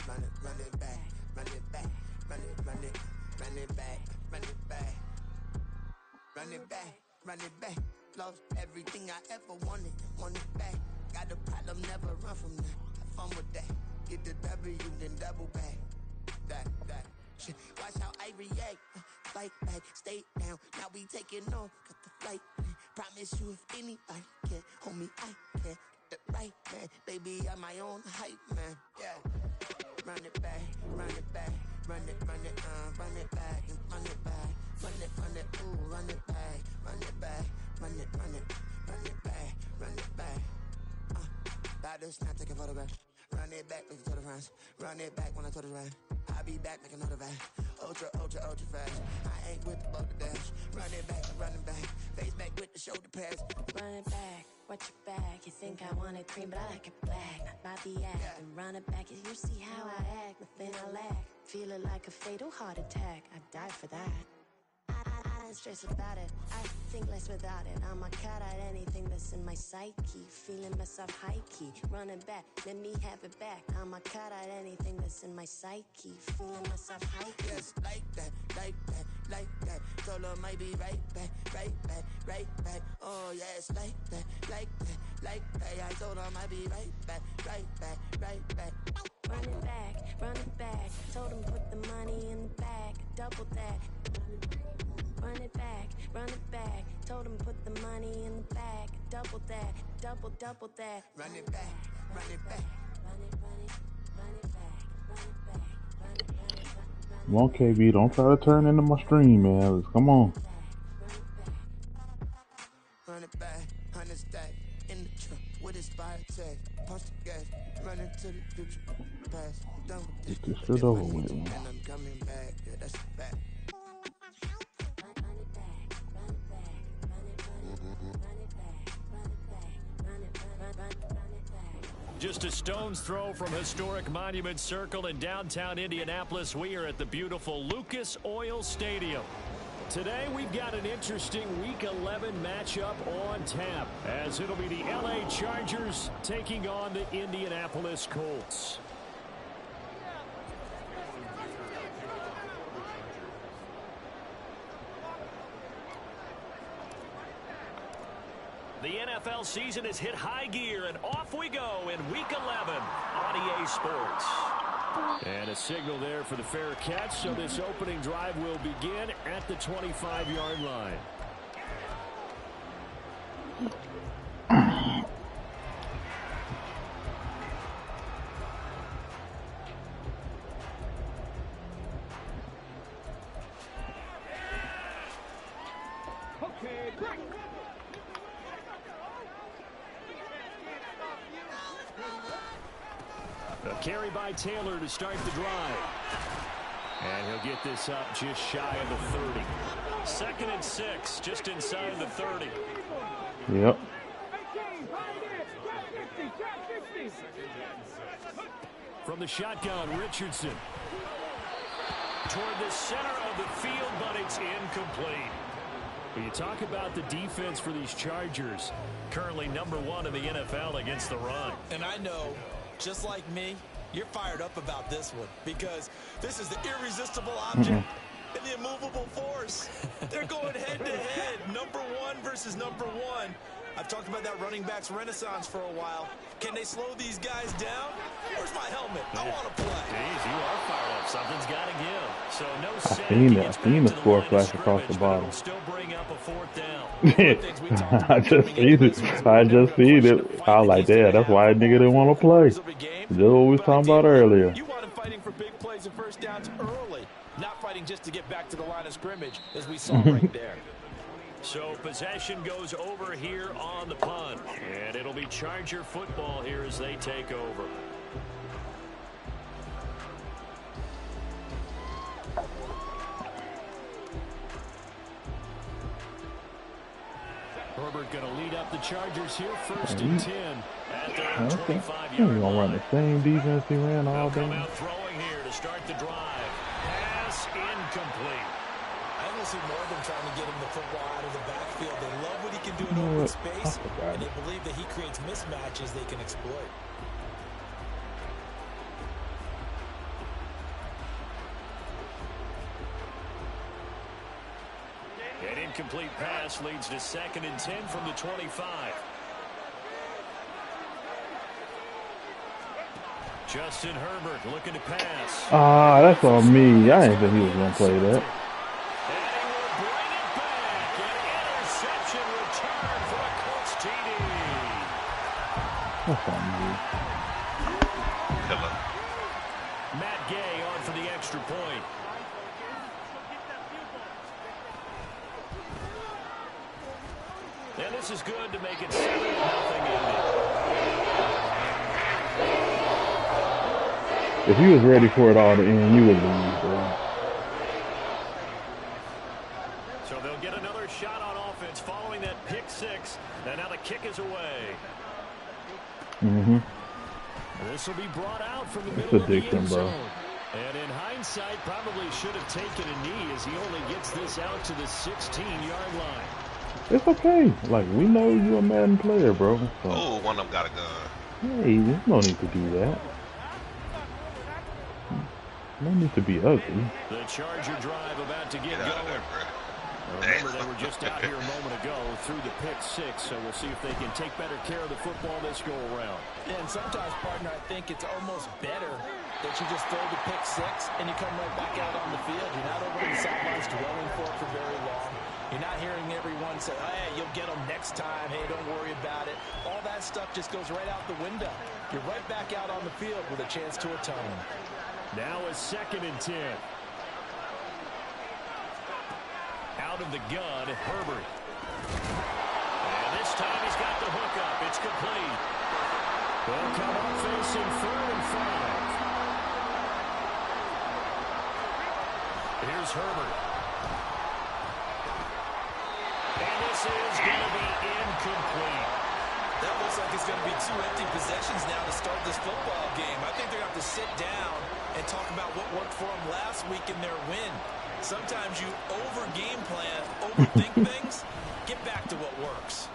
run it back, run it back, run it back, run it back, run it back, run it back. Lost everything I ever wanted, want it back. Got a problem, never run from that. Have fun with that. Get the W, then double back. That shit. Watch how I react. Fight back, stay down. Now we taking off, got the flight. Promise you if anybody can, homie, I can. Get the right man, baby, I'm my own hype man. Yeah. Run it back, run it back, run it back, and run it back, run it, ooh, run it back, run it back, run it back, run it back. About this, not take a photograph. Run it back, make it to the runs. Run it back when I told it right. I'll be back, make another back. Ultra fast. I ain't with the boat to dash. Run it back, running back. Face back with the shoulder pads. Run it back, watch your back. You think I want it cream, but I like it black. Not Bobby act. And run it back, you see how I act. Nothing I lack. Feeling like a fatal heart attack. I'd die for that. I don't stress about it. I think less without it. I'ma cut out anything that's in my psyche. Feeling myself high key. Running back, let me have it back. I'ma cut out anything that's in my psyche. Feeling myself high key. Yes, like that, like that, like that. Solo might be right back, right back, right back. Oh yes, like that, like that, like that. I told her might be right back, right back, right back. Run it back, run it back. Told him put the money in the bag. Double that. Run it back, run it back. Told him put the money in the bag. Double that, double that. Run it back, run it back. Run it back, run it back, run it back. Come on, KB, don't try to turn into my stream, man. Let's come on. Run it back, 100 stack in the truck with expired tag. Punch the gas, run into the future. Pass, done with this shit over with, man. And I'm coming back, yeah, that's a fact. Just a stone's throw from historic Monument Circle in downtown Indianapolis, we are at the beautiful Lucas Oil Stadium. Today, we've got an interesting Week 11 matchup on tap, as it'll be the LA Chargers taking on the Indianapolis Colts. The NFL season has hit high gear, and off we go in Week 11 on EA Sports. And a signal there for the fair catch, so this opening drive will begin at the 25-yard line. Carry by Taylor to start the drive. And he'll get this up just shy of the 30. 2nd and 6, just inside the 30. Yep. From the shotgun, Richardson. Toward the center of the field, but it's incomplete. When you talk about the defense for these Chargers, currently #1 in the NFL against the run. And I know, just like me, you're fired up about this one because this is the irresistible object and the immovable force. They're going head-to-head, #1 versus #1. I've talked about that running backs renaissance for a while. Can they slow these guys down? Where's my helmet? I want to play. Jeez, you are fired up. Something's got to give. So no sack. I seen the score flash across the bottom. Still bring up a 4th down. I just seen it. I was like, yeah, that's why a nigga didn't want to play. That's what we was talking about earlier. You want him fighting for big plays and first downs early, not fighting just to get back to the line of scrimmage, as we saw right there. So possession goes over here on the punt. And it'll be Charger football here as they take over. Herbert going to lead up the Chargers here, 1st and 10 at their 25-yard line. He's going to run the same defense he ran all day. Come out throwing here to start the drive. Pass incomplete. I almost see more of them trying to get him the football out of the backfield. They love what he can do in open space, and they believe that he creates mismatches they can exploit. An incomplete pass leads to 2nd and 10 from the 25. Justin Herbert looking to pass. Ah, that's on me. I didn't think he was going to play that. And he will bring it back. An interception return for a Colts TD. That's on me. Hello. Matt Gay on for the extra point. And this is good to make it 7-0 Indy. If you was ready for it all to end, you would lose, bro. So they'll get another shot on offense following that pick 6. And now the kick is away. This will be brought out from the middle of the end zone. And in hindsight, probably should have taken a knee as he only gets this out to the 16-yard line. It's okay. Like, we know you're a Madden player, bro. So. Oh, one of them got a gun. Hey, there's no need to do that. No need to be ugly. The Charger drive about to get Get out of going. there, bro. Remember, they were just out here a moment ago through the pick 6, so we'll see if they can take better care of the football this go around. And sometimes, partner, I think it's almost better that you just throw the pick 6 and you come right back out on the field. You're not over on the sidelines dwelling for it for very long. You're not hearing everyone say, hey, you'll get them next time. Hey, don't worry about it. All that stuff just goes right out the window. You're right back out on the field with a chance to atone. Now a 2nd and 10. Out of the gun, Herbert. And this time he's got the hook up. It's complete. They'll come up facing 3rd and 5. Here's Herbert. And this is going to be incomplete. That looks like it's going to be 2 empty possessions now to start this football game. I think they're going to have to sit down and talk about what worked for them last week in their win. Sometimes you over-game plan, overthink things. Get back to what works.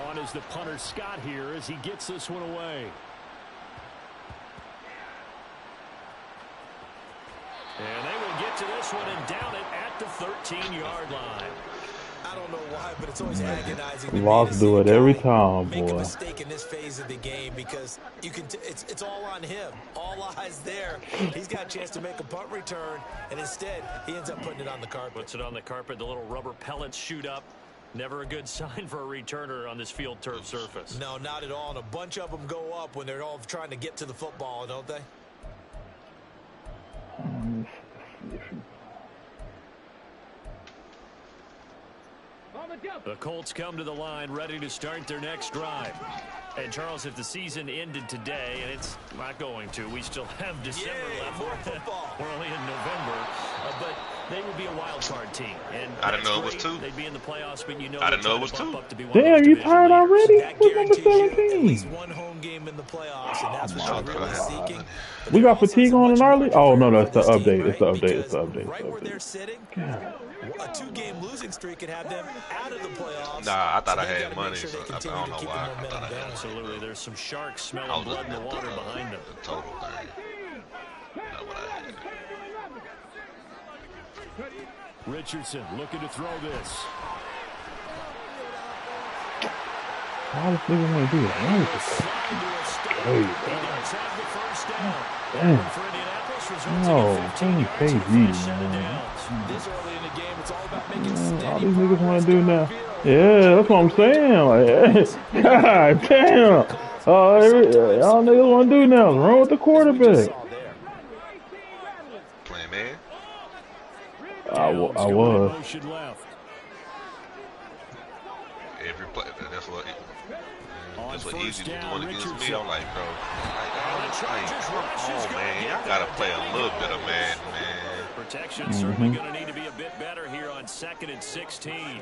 On is the punter Scott here as he gets this one away. And they will get to this one and down it at the 13-yard line. I don't know why, but it's always agonizing. Lost do it every time, make a boy. mistake in this phase of the game because you can. It's all on him. All eyes there. He's got a chance to make a punt return, and instead he ends up putting it on the carpet. Puts it on the carpet. The little rubber pellets shoot up. Never a good sign for a returner on this field turf surface. No, not at all. And a bunch of them go up when they're all trying to get to the football, don't they? The Colts come to the line ready to start their next drive. And, Charles, if the season ended today, and it's not going to, we still have December left. More football. We're only in November. But they would be a wild card team. And I didn't know it was 2. They'd be in the playoffs, but you know I didn't know it was 2. Damn, you tired already? That What's number guarantees you at 17? least one home game in the playoffs, and that's what you're really seeking. But We there got also fatigue isn't on much an early? margin Oh, for no, error that's the for this team, update. It's the right? update. It's Because the update. right where they're sitting, a 2-game losing streak could have them out of the playoffs. Nah, I thought So I they had gotta money, make sure so they I continue don't to know keep why. the I momentum thought I had going. Absolutely. There's some sharks I smelling was blood in looking the at water behind them. the total thing. Not what I had. Richardson looking to throw this. Why does nigga want to do that? Why is this? Hey, He does have the first down. damn. For Indianapolis, resulting No, in 15 only yards and KZ, first set of man. downs. This early in the game, it's all about making All steady these niggas want progress to do down now. the field. Yeah, that's what I'm saying. Like, God damn. Y'all niggas want to do now. Run with the quarterback. Playing man. I Downs going was. motion left. Every play. That's what. On That's what first Easy was down, doing against Richardson. me. I'm like, bro. the Chargers rush is Come on, gonna man. get Y'all gotta play a little bit of man. Protection certainly going to need to be a bit better here on 2nd and 16.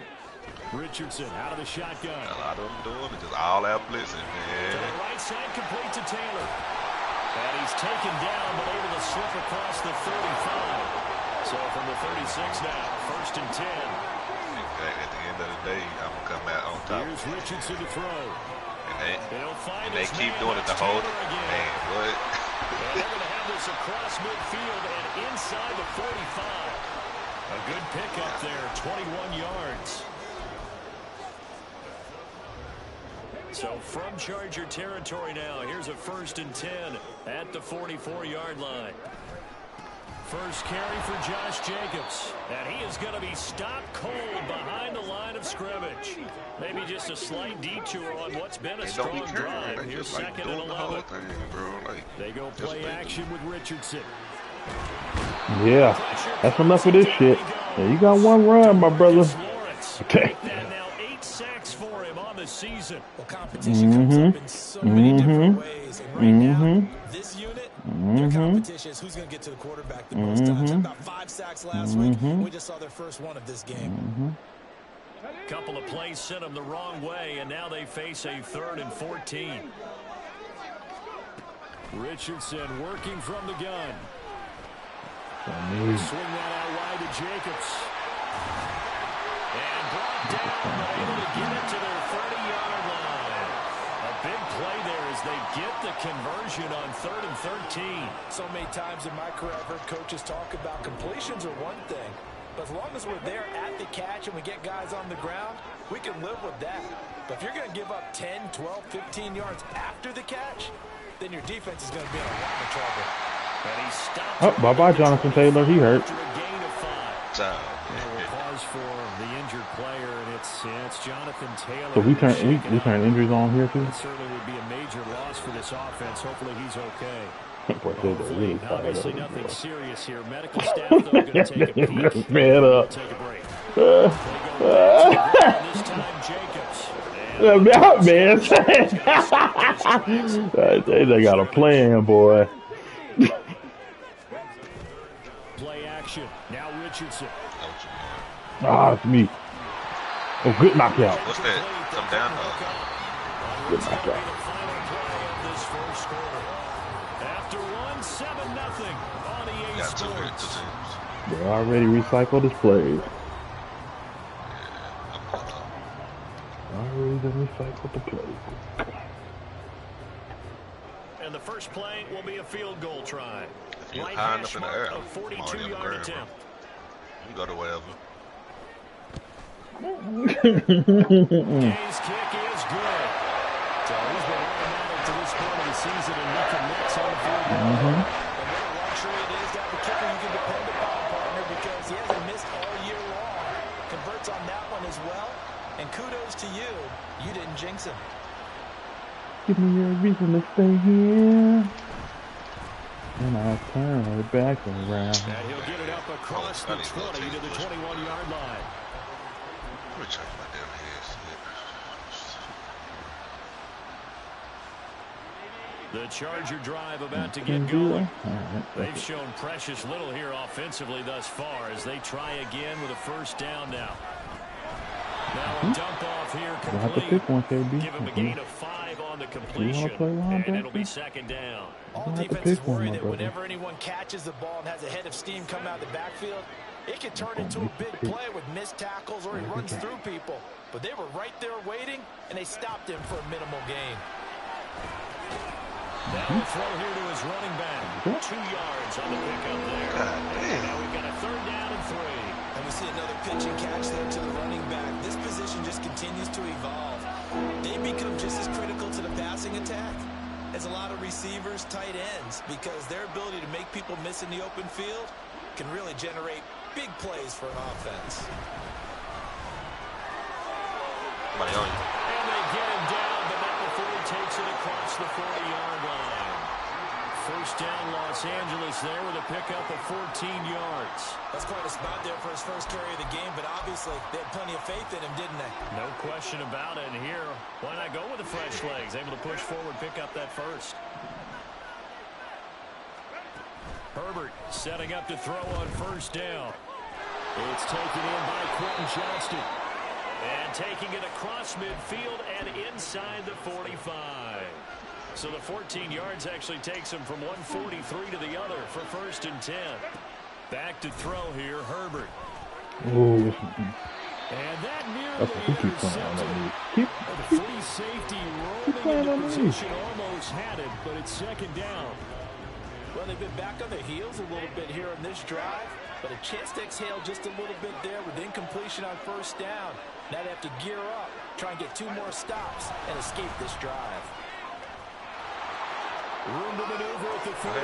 Richardson out of the shotgun. A lot of them doing it. Just all that blitzing, To man. the right side, complete to Taylor. And he's taken down, but able to slip across the 35. So from the 36 now, 1st and 10. At the end of the day, I'm gonna come out on top. Here's Richardson to throw. And find they his keep man. doing it the That's whole Taylor again. man. What? And they're going to have this across midfield and inside the 45. A good pickup there, 21 yards. So from Charger territory now, here's a 1st and 10 at the 44-yard line. First carry for Josh Jacobs, and he is going to be stopped cold behind the line of scrimmage. Maybe just a slight detour on what's been a strong drive. Here's 2nd and 11. They go play action with Richardson. Yeah, that's enough of this shit. Yeah, you got one run, my brother. Okay. Now 8 sacks for him on the season. Well, competition comes up in so many different ways. And right now, this unit, their competition is who's going to get to the quarterback the most times. About 5 sacks last week. We just saw their first one of this game. Couple of plays sent them the wrong way, and now they face a 3rd and 14. Richardson working from the gun. Swing that out wide to Jacobs. And brought down, but able to get it to their 30-yard line. A big play there as they get the conversion on 3rd and 13. So many times in my career I've heard coaches talk about completions are one thing. But as long as we're there at the catch and we get guys on the ground, we can live with that. But if you're going to give up 10, 12, 15 yards after the catch, then your defense is going to be in a lot of trouble. Oh, bye-bye, Jonathan Taylor. He hurt. Pause for the injured player, and it's Jonathan Taylor. So we turn injuries on here too. That certainly would be a major loss for this offense. Hopefully he's okay. Boy, they're really Obviously nothing serious here. Medical staff though going to take a peek. Man up. Take a break. This time Jacobs. Man, they got a plan, boy. Play action. Now Richardson. Ah, it's me. Oh, good knockout. What's that? Come down. Good knockout. After 1-7-0 on EA Sports. They already recycled his plays. Already recycled the plays. And the first play will be a field goal try. If you're high enough in the air, a 42-yard attempt. You can go to wherever. Hayes' kick is good. So he's been automatic to this point of the season, and he commits on the field goal. And what a luxury it is to have a kicker you can depend upon, partner, because he hasn't missed all year long. Converts on that one as well. And kudos to you. You didn't jinx him. Give me a reason to stay here. And I turn it back around. And he'll get it up across the 20 to the 21-yard line. Let me check my damn head. The Charger drive about to get going. They've shown precious little here offensively thus far as they try again with a first down now. Now a dump off here complete. Give him a gain of 5 on the completion, and it'll be second down. All defenses worry that whenever anyone catches the ball and has a head of steam come out of the backfield, it can turn into a big play with missed tackles or he runs through people. But they were right there waiting, and they stopped him for a minimal gain. Now a throw here to his running back. 2 yards on the pickup there. And now we've got a 3rd down and 3. And we see another pitch and catch there to the running back. This position just continues to evolve. They become just as critical to the passing attack as a lot of receivers, tight ends, because their ability to make people miss in the open field can really generate big plays for an offense. Somebody on you. And they get him down, but not before he takes it across the 40-yard line. First down, Los Angeles there with a pickup of 14 yards. That's quite a spot there for his first carry of the game, but obviously they had plenty of faith in him, didn't they? No question about it. And here, why not go with the fresh legs? Able to push forward, pick up that first. Herbert setting up to throw on first down. It's taken in by Quentin Johnston. And taking it across midfield and inside the 45. So the 14 yards actually takes him from 143 to the other for 1st and 10. Back to throw here, Herbert. Ooh. And that That's what he nearly keeps playing on intercepted. me. The free safety rolling into position, almost had it, but it's second down. Well, they've been back on their heels a little bit here on this drive. But a chance to exhale just a little bit there with incompletion on first down. Now they have to gear up, try and get 2 more stops, and escape this drive. Room to maneuver at the 45.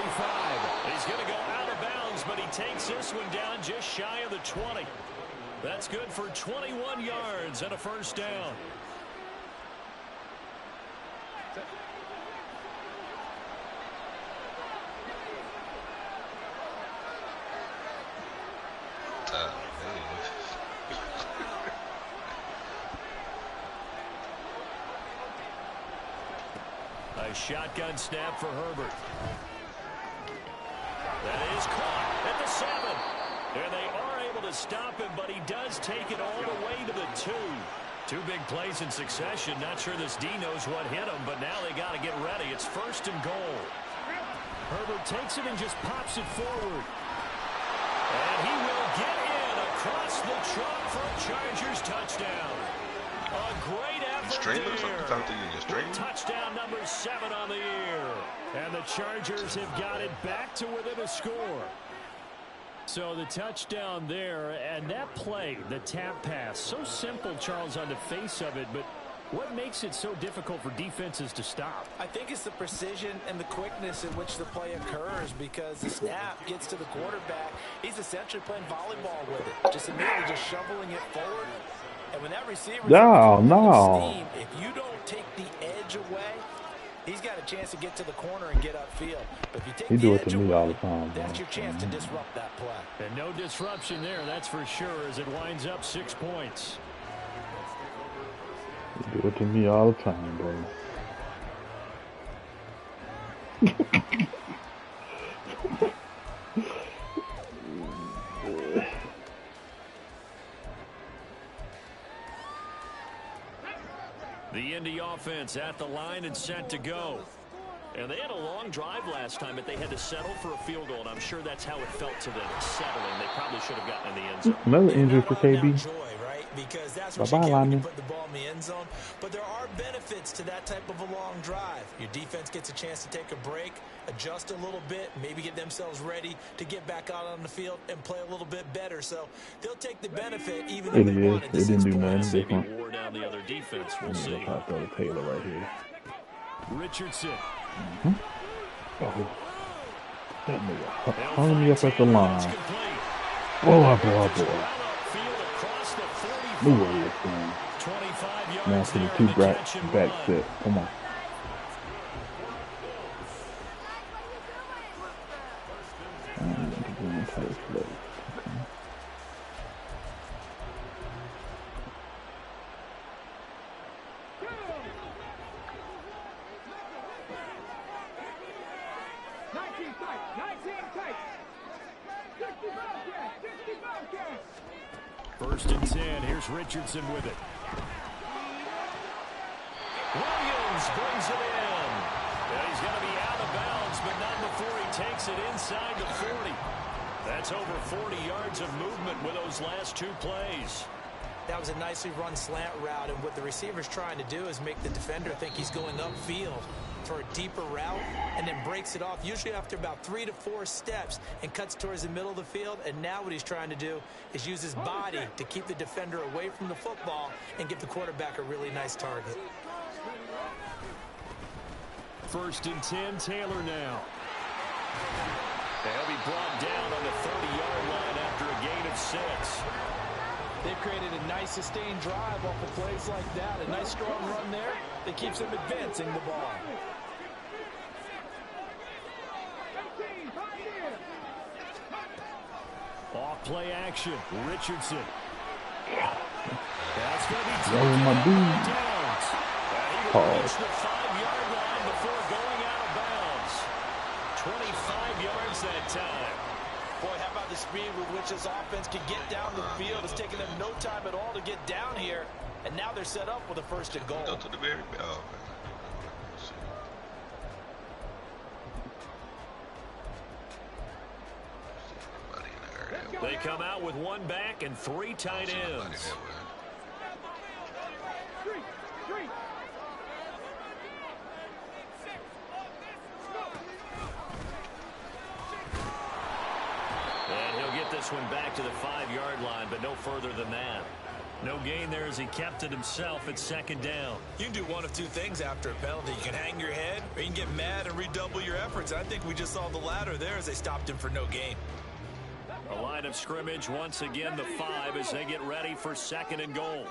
He's going to go out of bounds, but he takes this one down just shy of the 20. That's good for 21 yards and a first down. A shotgun snap for Herbert. That is caught at the 7. And they are able to stop him, but he does take it all the way to the 2. 2 big plays in succession. Not sure this D knows what hit him, but now they got to get ready. It's 1st and goal. Herbert takes it and just pops it forward. And he will get in across the chalk for a Chargers touchdown. A great effort there. Touchdown number 7 on the year. And the Chargers have got it back to within a score. So the touchdown there, and that play, the tap pass, so simple, Charles, on the face of it, but what makes it so difficult for defenses to stop? I think it's the precision and the quickness in which the play occurs, because the snap gets to the quarterback. He's essentially playing volleyball with it, just immediately just shoveling it forward. And when that receiver steam, if you don't take the edge away, he's got a chance to get to the corner and get upfield. But if you take the edge away, all the time, that's your chance to disrupt that play. And no disruption there, that's for sure, as it winds up 6 points. You do it to me all the time, bro. The Indy offense at the line and set to go. And they had a long drive last time, but they had to settle for a field goal, and I'm sure that's how it felt to them, settling. They probably should have gotten in the end zone. Another injury for KB. Because that's what you get when you put the ball in the end zone. But there are benefits to that type of a long drive. Your defense gets a chance to take a break, adjust a little bit, maybe get themselves ready to get back out on the field and play a little bit better. So they'll take the benefit, even though they wanted to 6 points. Maybe wore down the other defense. We'll see. Taylor right here. Richardson. Oh, that nigga hung me up at the line. Boy. New way thing. Now to the 2 back set. Come on. First and 10. Here's Richardson with it. Williams brings it in. And he's going to be out of bounds, but not before he takes it inside the 40. That's over 40 yards of movement with those last 2 plays. That was a nicely run slant route, and what the receiver's trying to do is make the defender think he's going upfield for a deeper route, and then breaks it off, usually after about 3 to 4 steps, and cuts towards the middle of the field. And now what he's trying to do is use his body to keep the defender away from the football and give the quarterback a really nice target. First and 10, Taylor now. They'll be brought down on the 30-yard line after a gain of 6. They've created a nice sustained drive off of plays like that. A nice strong run there that keeps them advancing the ball. Off play action. Richardson. That's going to be my downs. He will reach the 5-yard line before going out of bounds. 25 yards that time. Boy, how about the speed with which this offense can get down the field? It's taken them no time at all to get down here. And now they're set up with a 1st and goal. Go to the very They come out with 1 back and 3 tight ends. And he'll get this this one back to the 5-yard line, but no further than that. No gain there as he kept it himself at second down. You can do one of two things after a penalty. You can hang your head, or you can get mad and redouble your efforts. I think we just saw the latter there as they stopped him for no gain. A line of scrimmage once again, the 5 as they get ready for second and goal.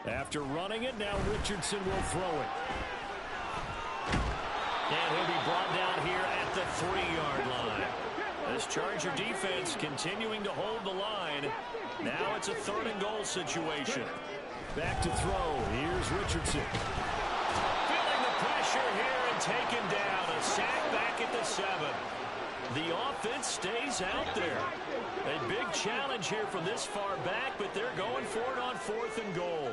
After running it, now Richardson will throw it. And he'll be brought down here at the 3-yard line. This Charger defense continuing to hold the line. Now it's a 3rd and goal situation. Back to throw. Here's Richardson. Feeling the pressure here and taken down. A sack back at the 7. The offense stays out there. A big challenge here from this far back, but they're going for it on 4th and goal.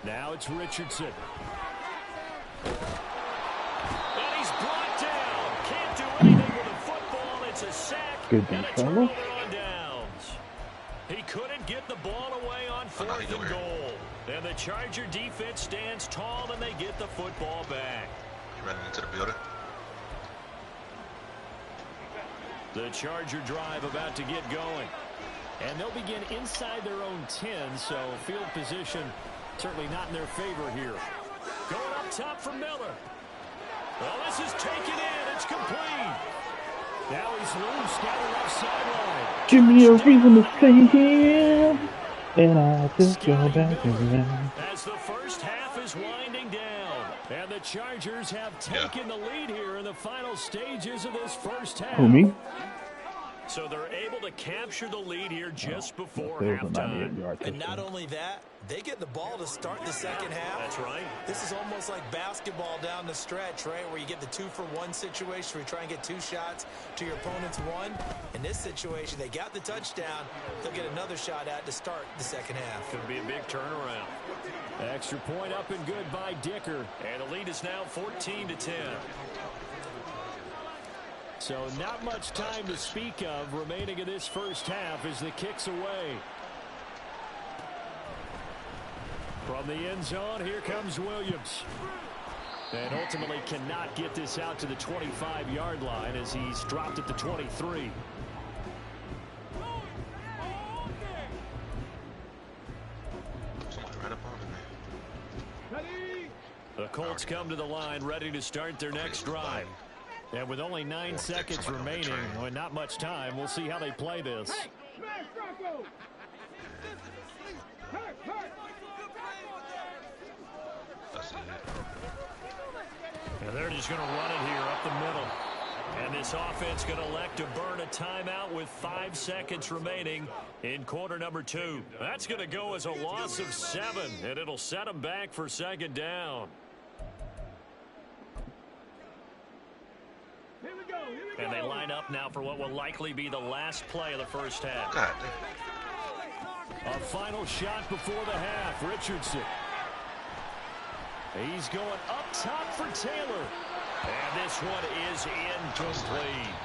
Now it's Richardson. And he's brought down. Can't do anything with the football. It's a sack. Good and a turnover on downs. He couldn't get the ball away on 4th and goal. And the Charger defense stands tall, and they get the football back. You running into the building? The Charger drive about to get going. And they'll begin inside their own 10, so field position certainly not in their favor here. Going up top for Miller. Well, this is taken in. It's complete. Now he's loose down the left sideline. Give me a reason to stay here, and I'll just go back again. As the first half is winding down, and the Chargers have taken the lead here in the final stages of this first half. Who, me? So they're able to capture the lead here just before halftime. And not only that, they get the ball to start the second half. That's right. This is almost like basketball down the stretch, right, where you get the 2-for-1 situation where you try and get 2 shots to your opponent's 1. In this situation, they got the touchdown. They'll get another shot at to start the second half. Could be a big turnaround. Extra point up and good by Dicker. And the lead is now 14-10. So not much time to speak of remaining in this first half as the kick's away. From the end zone, here comes Williams. And ultimately cannot get this out to the 25-yard line as he's dropped at the 23. The Colts come to the line ready to start their next drive. And with only 9 seconds remaining, and not much time, we'll see how they play this. And they're just going to run it here up the middle. And this offense going to elect to burn a timeout with 5 seconds remaining in quarter number 2. That's going to go as a loss of 7, and it'll set them back for second down. And they line up now for what will likely be the last play of the first half. A final shot before the half. Richardson. He's going up top for Taylor. And this one is incomplete.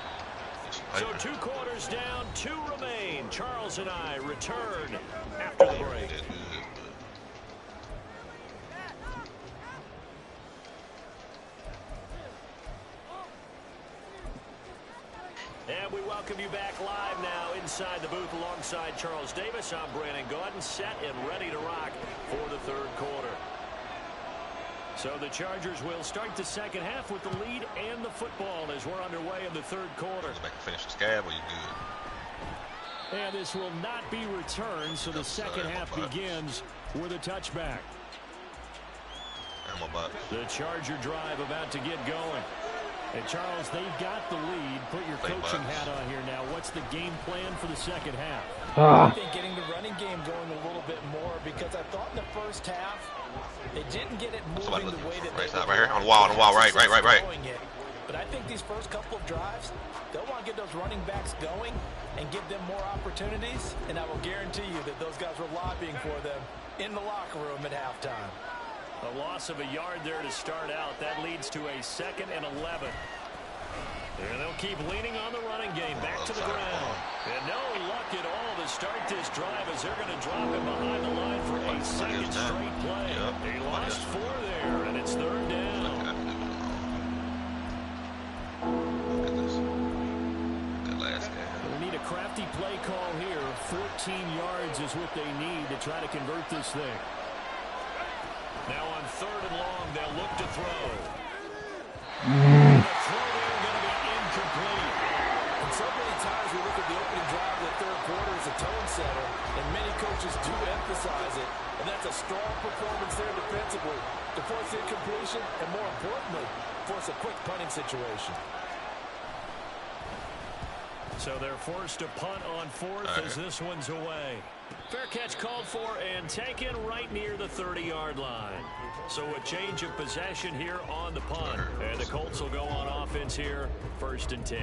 So 2 quarters down, 2 remain. Charles and I return after the break. And we welcome you back live now inside the booth alongside Charles Davis. I'm Brandon Gordon, set and ready to rock for the 3rd quarter. So the Chargers will start the second half with the lead and the football as we're underway in the 3rd quarter. Finish the scab or you good? And this will not be returned, so the second half begins with a touchback. The Charger drive about to get going. And Charles, they've got the lead. Put your coaching hat on here now. What's the game plan for the second half? I think getting the running game going a little bit more, because I thought in the first half they didn't get it moving the way that they right here on the wall, right. But I think these first couple of drives, they'll want to get those running backs going and give them more opportunities, and I will guarantee you that those guys were lobbying for them in the locker room at halftime. A loss of a yard there to start out. That leads to a 2nd and 11. And they'll keep leaning on the running game. Back to the ground. And no luck at all to start this drive as they're going to drop him behind the line for a 2nd straight play. They lost 4 there, and it's 3rd down. Look at this. Good last game. We need a yards is what they need to try to convert this thing. Now on 3rd and long, they'll look to throw. The throw there going to be incomplete. And so many times we look at the opening drive of the 3rd quarter as a tone setter, and many coaches do emphasize it. And that's a strong performance there defensively to force incompletion and, more importantly, force a quick punting situation. So they're forced to punt on 4th as this one's away. Fair catch called for and taken right near the 30-yard line. So a change of possession here on the punt. And the Colts will go on offense here, 1st and 10.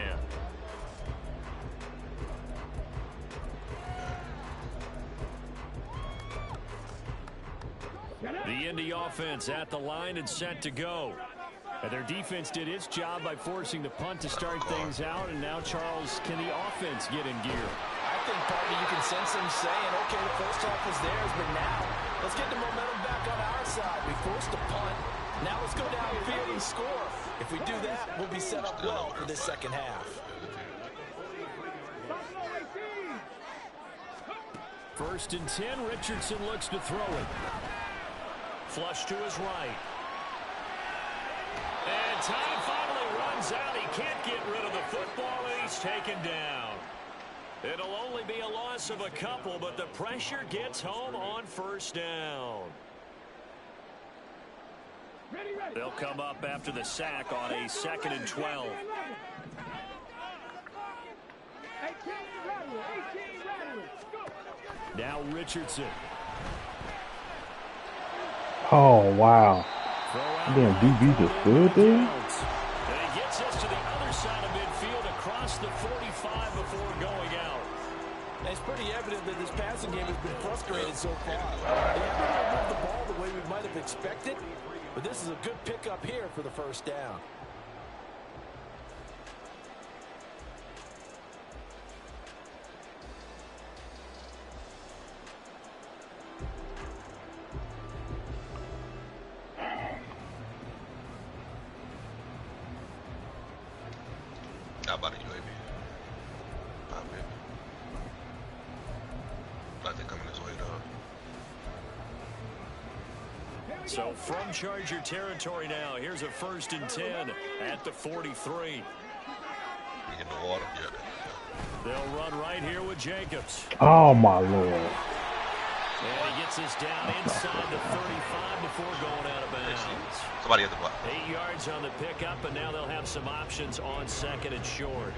The Indy offense at the line and set to go. And their defense did its job by forcing the punt to start things out. And now, Charles, can the offense get in gear? I think, partly, you can sense them saying, okay, the first half was theirs, but now let's get the momentum back on our side. We forced a punt. Now let's go downfield and score. If we do that, we'll be set up well for this second half. 1st and 10, Richardson looks to throw it. Flush to his right. And time finally runs out. He can't get rid of the football, and he's taken down. It'll only be a loss of a couple, but the pressure gets home on 1st down. They'll come up after the sack on a 2nd and 12. Now Richardson. Oh, wow. Damn, DB just stood there? And he gets us to the other side of midfield across the 45 before going out. And it's pretty evident that this passing game has been frustrated so far. They haven't moved the ball the way we might have expected, but this is a good pickup here for the 1st down. How about a UAV? Pop it. I think coming this way, though. So from Charger territory now, here's a 1st and 10 at the 43. You in the water? Yeah. They'll run right here with Jacobs. Oh, my Lord. And he gets us down inside the 35 before going out of bounds. Somebody at the block. 8 yards on the pickup, and now they'll have some options on 2nd and short.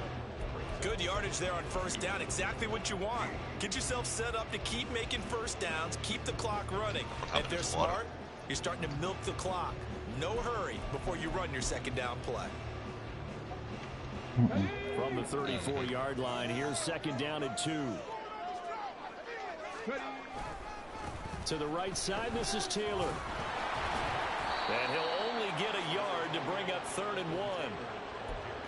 Good yardage there on 1st down. Exactly what you want. Get yourself set up to keep making 1st downs, keep the clock running. If they're smart, you're starting to milk the clock. No hurry before you run your 2nd down play. From the 34-yard line, here's 2nd down and 2. To the right side, this is Taylor. And he'll only get a yard to bring up 3rd and 1.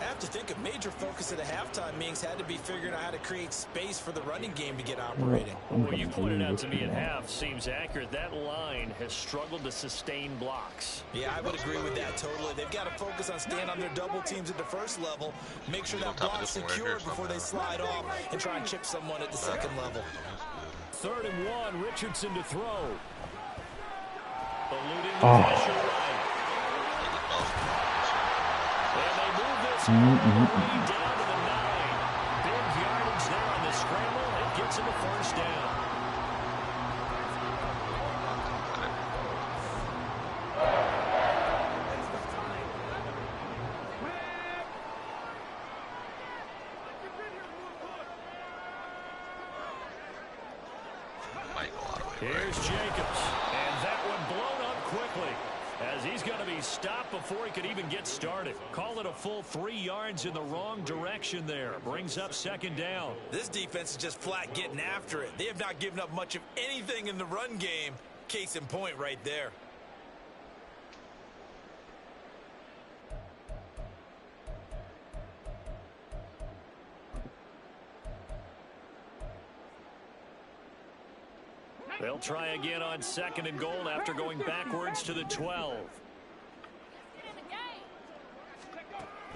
I have to think a major focus at the halftime meetings had to be figuring out how to create space for the running game to get operating. Well, you pointed out to me at half, seems accurate. That line has struggled to sustain blocks. Yeah, I would agree with that totally. They've got to focus on staying on their double teams at the 1st level, make sure that block's secured before they slide off, and try and chip someone at the 2nd level. 3rd and 1, Richardson to throw. Eluding the pressure right. And they move this all the way down to the 9. Big yardage there on the scramble. It gets him a 1st down. Here's Jacobs, and that one blown up quickly as he's going to be stopped before he could even get started. Call it a full 3 yards in the wrong direction there. Brings up 2nd down. This defense is just flat getting after it. They have not given up much of anything in the run game. Case in point right there. They'll try again on 2nd and goal after going backwards to the 12.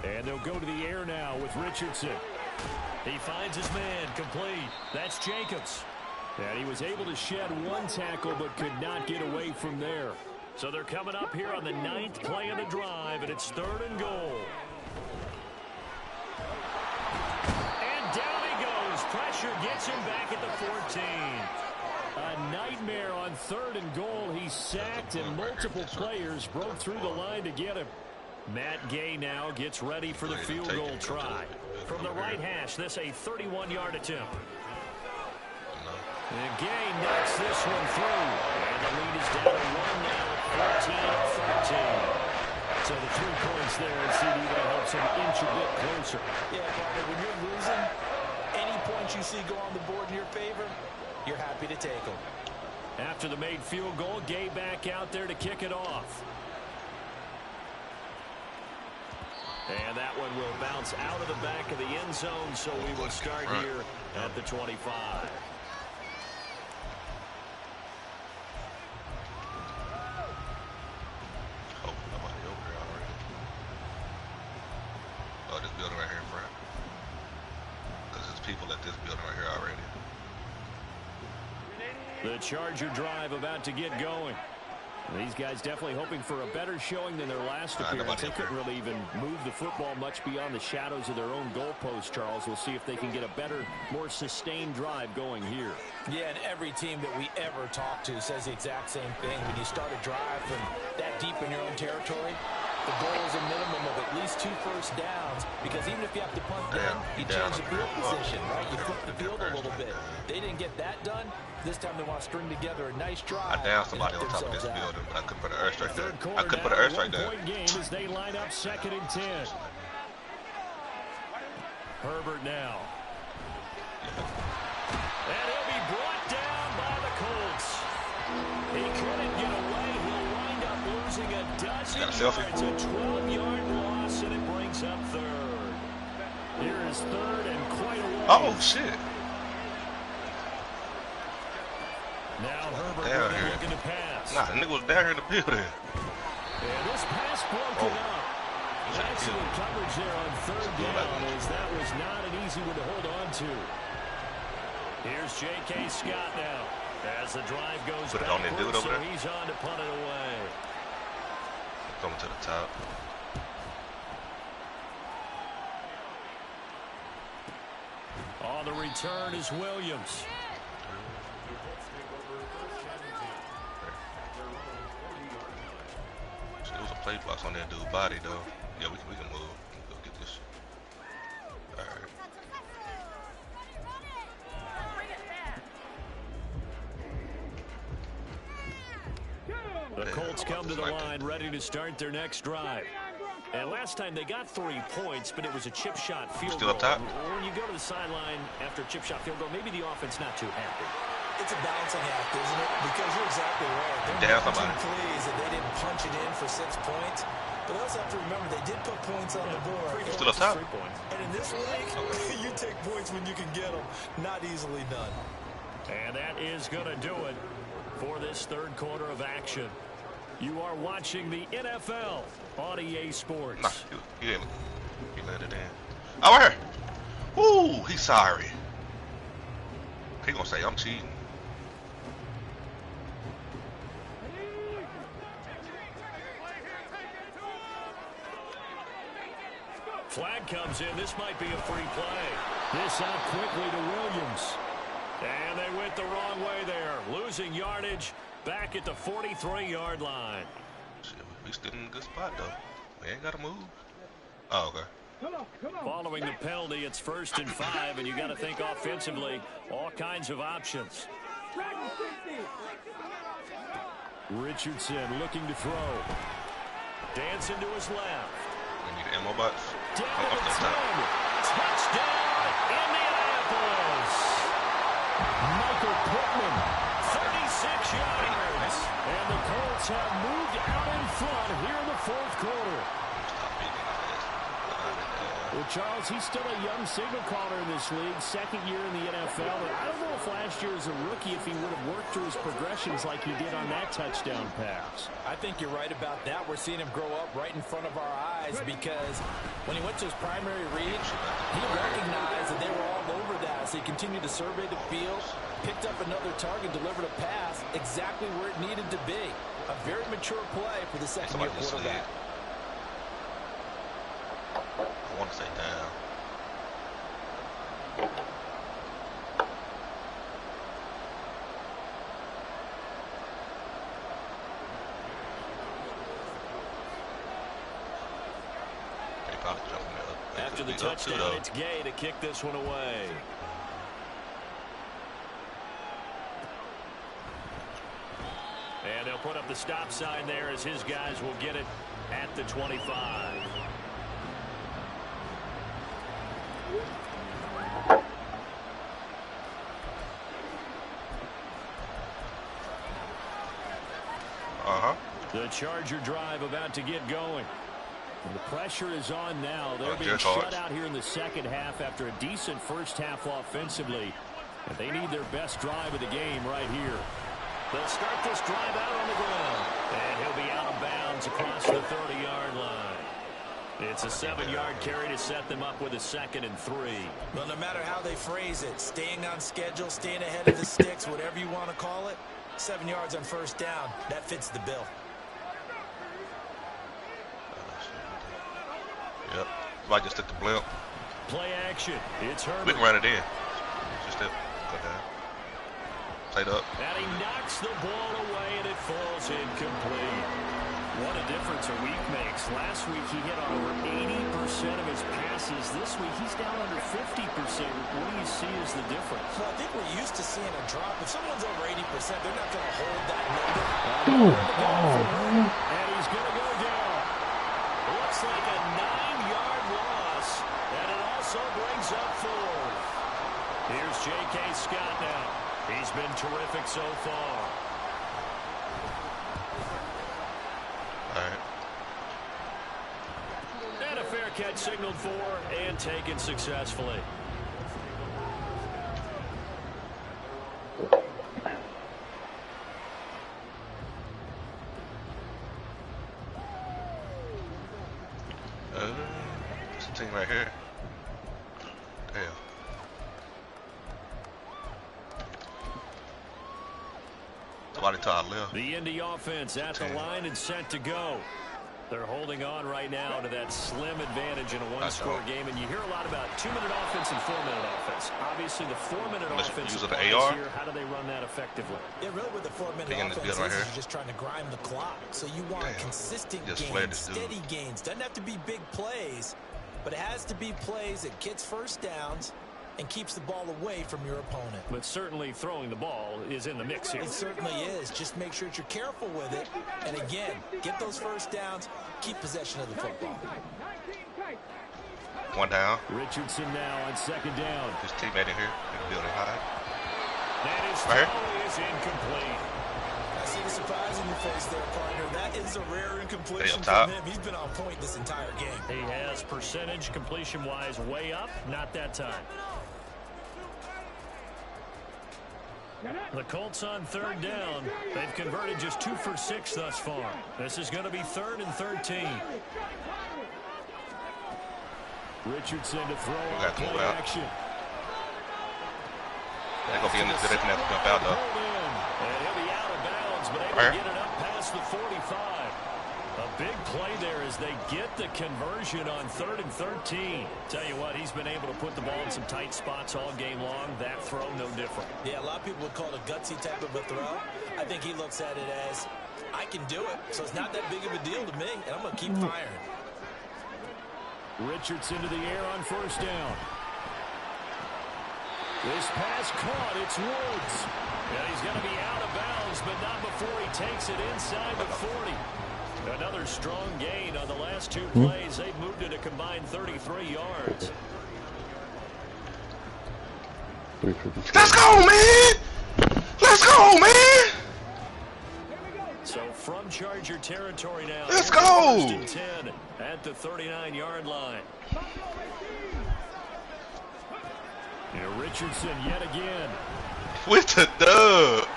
And they'll go to the air now with Richardson. He finds his man complete. That's Jacobs. And he was able to shed one tackle but could not get away from there. So they're coming up here on the 9th play of the drive, and it's 3rd and goal. And down he goes. Pressure gets him back at the 14. A nightmare on 3rd and goal. He's sacked, and multiple players broke through the line to get him. Matt Gay now gets ready for the field goal try. From the right hash, this a 31-yard attempt. And Gay knocks this one through. And the lead is down to 1 now at 14-13. So the 3 points there, and CD, that helps him inch a bit closer. Yeah, partner, when you're losing, any points you see go on the board in your favor, you're happy to take them. After the made field goal, Gay back out there to kick it off. And that one will bounce out of the back of the end zone, so we will start here at the 25. Oh, nobody over here already. Oh, this building right here in front. Because there's people at this building right here already. The Charger drive about to get going. These guys definitely hoping for a better showing than their last appearance. They couldn't really even move the football much beyond the shadows of their own goalpost, Charles. We'll see if they can get a better, more sustained drive going here. Yeah, and every team that we ever talk to says the exact same thing. When you start a drive from that deep in your own territory, the goal is a minimum of at least 2 first downs, because even if you have to punt then, you change the field position, right? You flip the field a little bit. They didn't get that done. This time they want to string together a nice drive. I downed somebody on top of this building, but I couldn't put an airstrike there. I couldn't put an airstrike there. Game as they line up 2nd and 10. Herbert now. And he'll be brought down by the Colts. He couldn't get away. He'll wind up losing a dozen yards. A 12-yard loss, and it brings up 3rd. Here is 3rd and quite a way. Oh, shit. Now Herbert looking to pass. Nah, the nigga was down here in the building. And this pass broken up. Excellent coverage there on 3rd down, as that was not an easy one to hold on to. Here's J.K. Scott now as the drive goes Put it on that dude over there. He's on to punt it away. Going to the top. On the return is Williams. There was a play blocks on that dude's body, though. Yeah, we can move. Go get this. All right. The Colts come to the line, ready to start their next drive. And last time they got 3 points, but it was a chip shot field goal. Still up top? When you go to the sideline after a chip shot field goal, maybe the offense not too happy. It's a balancing act, isn't it? Because you're exactly right. Down They're somebody. pleased that they didn't punch it in for 6 points. But they also have to remember they did put points on the board. Still up top? 3 points. And in this league, you take points when you can get them. Not easily done. And that is going to do it for this 3rd quarter of action. You are watching the NFL on EA Sports. Nah, he landed in. Oh, right here. Woo, he's sorry. He gonna say I'm cheating. Flag comes in. This might be a free play. This out quickly to Williams. And they went the wrong way there. Losing yardage back at the 43-yard line. Shit, we still in a good spot, though. We ain't got to move. Oh, okay. Following the penalty, it's 1st and 5, and you got to think offensively, all kinds of options. Richardson looking to throw. Dancing to his left. We need ammo box. Down Oh, to up the the 10. Touchdown, Indianapolis. Michael Pittman, 36 yards. And the Colts have moved out in front here in the 4th quarter. Well, Charles, he's still a young signal caller in this league, second year in the NFL. And I don't know if last year as a rookie, if he would have worked through his progressions like he did on that touchdown pass. I think you're right about that. We're seeing him grow up right in front of our eyes because when he went to his primary read, he recognized that they were all over that. So he continued to survey the field, picked up another target, delivered a pass exactly where it needed to be. A very mature play for the second-year quarterback. I want to say down. They probably jumping up. After the touchdown, it's Gay to kick this one away. And they'll put up the stop sign there as his guys will get it at the 25. The Charger drive about to get going. The pressure is on now. They're being shut out here in the second half after a decent first half offensively. And they need their best drive of the game right here. They'll start this drive out on the ground. And he'll be out of bounds across the 30-yard line. It's a 7-yard carry to set them up with a 2nd and 3. Well, no matter how they phrase it, staying on schedule, staying ahead of the sticks, whatever you want to call it, 7 yards on first down, that fits the bill. Yep. Somebody just took the blimp. Play action. It's Herbert. We can run it in. Just step. Go down. Played up. And he knocks the ball away, and it falls incomplete. What a difference a week makes. Last week he hit on over 80% of his passes. This week he's down under 50%. What do you see as the difference? Well, I think we're used to seeing a drop. If someone's over 80%, they're not going to hold that number. And he's going to go down. Looks like a 9-yard loss, and it also brings up 4. Here's J.K. Scott now. He's been terrific so far. All right. And a fair catch signaled for and taken successfully. This team right here. Damn. Somebody to our left. The Indy offense at the line and set to go. They're holding on right now to that slim advantage in a one-score game, and you hear a lot about 2-minute offense and 4-minute offense. Obviously, the 4-minute offense is here. How do they run that effectively? Yeah, really with the 4-minute offense, right, you're just trying to grind the clock. So you want consistent gains, steady gains. Doesn't have to be big plays, but it has to be plays that gets first downs and keeps the ball away from your opponent. But certainly throwing the ball is in the mix here. It certainly is. Just make sure that you're careful with it. And again, get those first downs, keep possession of the football. One down. Richardson now on 2nd down. His teammate in here. Building high. That is throw is incomplete. I see the surprise in your face there, partner. That is a rare incompletion from him. He's been on point this entire game. He has percentage completion-wise way up. Not that time. The Colts on 3rd down. They've converted just 2 for 6 thus far. This is going to be 3rd and 13. Richardson to throw on play action. They're going to be in this direction after jump out, though. And he'll be out of bounds, but able to get it up past the 45. A big play there as they get the conversion on 3rd and 13. Tell you what, he's been able to put the ball in some tight spots all game long. That throw, no different. Yeah, a lot of people would call it a gutsy type of a throw. I think he looks at it as, I can do it, so it's not that big of a deal to me, and I'm going to keep firing. Richardson to the air on 1st down. This pass caught. It's Woods. And he's going to be out of bounds, but not before he takes it inside the 40. Another strong gain on the last 2 plays. They've moved it a combined 33 yards. Let's go, man! Let's go, man! So from Charger territory now. Let's go! First and 10 at the 39-yard line. And Richardson yet again. With the dub.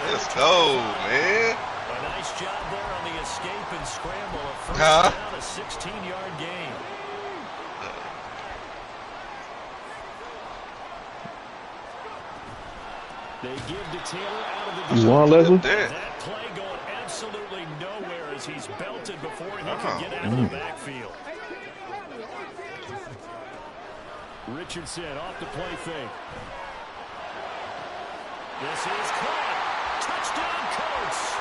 Let's go, man. A nice job there on the escape and scramble. A first down, a 16-yard gain. They give to Taylor out of the that play going absolutely nowhere as he's belted before he can get out of the backfield. Richardson off the play fake. This is caught. Touchdown, Colts.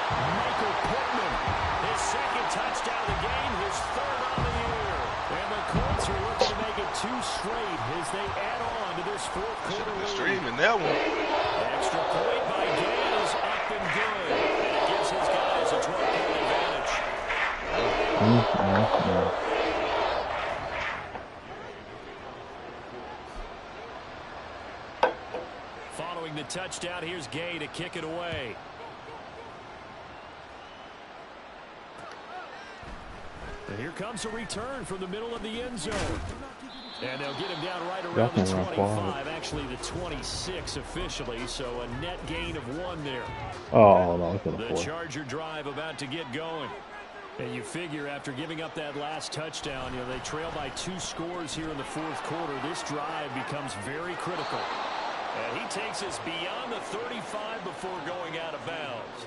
Michael Pittman, his second touchdown of the game, his third on the year. And the Colts are looking to make it 2 straight as they add on to this fourth quarter lead. Streaming that one. Extra point by Gay is up and good. It gives his guys a 12-point advantage. Following the touchdown, here's Gay to kick it away. And here comes a return from the middle of the end zone. And they'll get him down right around the 25, actually the 26 officially, so a net gain of 1 there. Oh, no, the Charger drive about to get going. And you figure after giving up that last touchdown, you know, they trail by 2 scores here in the fourth quarter. This drive becomes very critical. And he takes us beyond the 35 before going out of bounds.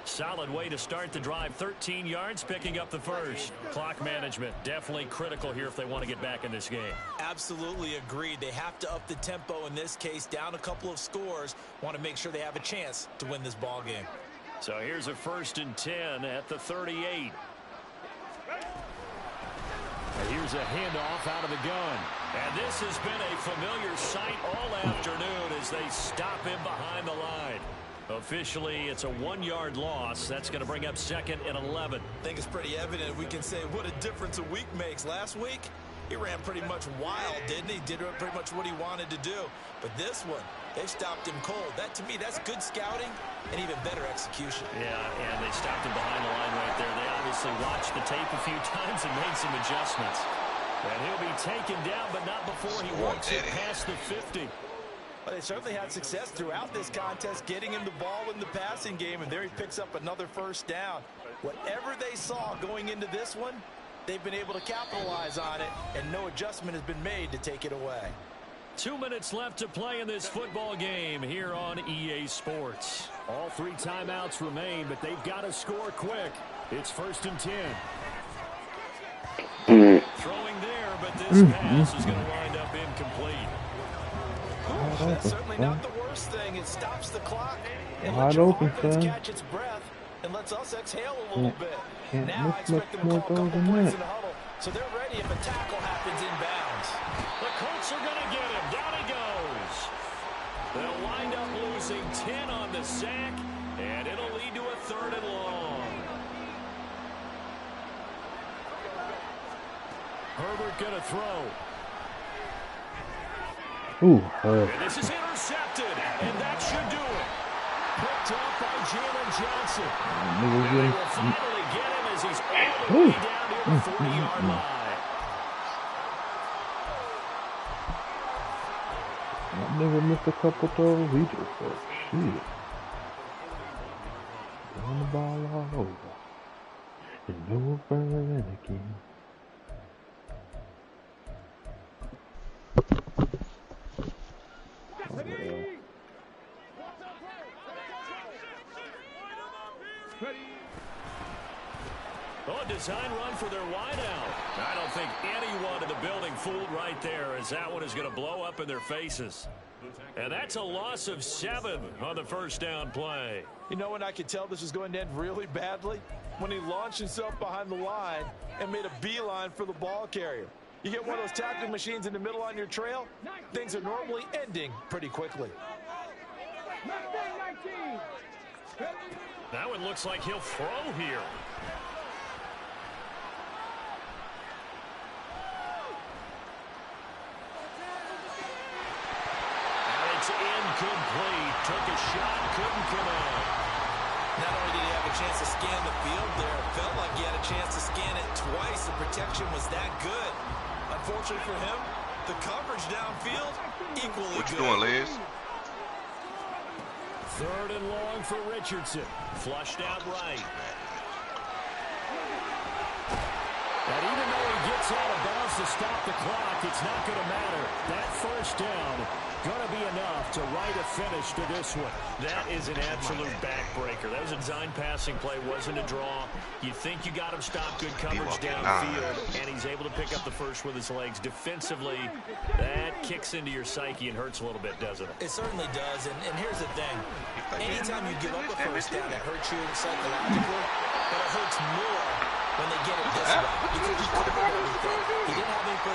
Solid way to start the drive. 13 yards, picking up the first. Clock management, definitely critical here if they want to get back in this game. Absolutely agreed. They have to up the tempo in this case. Down a couple of scores. Want to make sure they have a chance to win this ball game. So here's a 1st and 10 at the 38. And here's a handoff out of the gun. And this has been a familiar sight all afternoon as they stop him behind the line. Officially, it's a 1-yard loss. That's going to bring up 2nd and 11. I think it's pretty evident. We can say what a difference a week makes. Last week, he ran pretty much wild, didn't he? Did pretty much what he wanted to do. But this one, they've stopped him cold. That, to me, that's good scouting and even better execution. Yeah, and they stopped him behind the line right there. They obviously watched the tape a few times and made some adjustments. And he'll be taken down, but not before he works it past the 50. Well, they certainly had success throughout this contest, getting him the ball in the passing game, and there he picks up another first down. Whatever they saw going into this one, they've been able to capitalize on it, and no adjustment has been made to take it away. 2 minutes left to play in this football game here on EA Sports. All 3 timeouts remain, but they've got to score quick. It's 1st and 10. Throwing there, but this pass is going to wind up incomplete. That's certainly not the worst thing. It stops the clock and Wide lets your open, offense son. catch its breath and lets us exhale a little bit. Can't Now I miss expect them much to more call a couple goals than plays that. in the huddle, so they're ready if a tackle happens inbounds. The Colts are going to get him. Down he goes. They'll wind up losing 10 on the sack, and it'll lead to a 3rd and long. Herbert going to throw. Ooh, And this is intercepted, and that should do it. Picked up by Jalen Johnson. And they will finally get him as he's all the way down near the 40-yard line. that nigga missed a couple throws. He just said, shit. Throwing the ball all over. And no further than again. Oh, a design run for their wideout. I don't think anyone in the building fooled right there, as that one is going to blow up in their faces. And that's a loss of 7 on the first down play. You know when I could tell this was going to end really badly? When he launched himself behind the line and made a beeline for the ball carrier. You get one of those tackling machines in the middle on your trail, things are normally ending pretty quickly. That one looks like he'll throw here. And it's incomplete. shot couldn't connect. Not only did he have a chance to scan the field there, it felt like he had a chance to scan it twice. The protection was that good. Unfortunately for him, the coverage downfield equally What you good. doing, Liz? Third and long for Richardson. Flushed out right. And even though he gets out of bounds to stop the clock, it's not going to matter. That first down going to be enough to write a finish to this one. That is an absolute backbreaker. That was a design passing play, wasn't a draw. You think you got him stopped, good coverage downfield, and he's able to pick up the first with his legs. Defensively, that kicks into your psyche and hurts a little bit, doesn't it? It certainly does, and here's the thing. Anytime you give up a first down, it hurts you psychologically, but it hurts more when they get it this way because he covered everything. He didn't have any place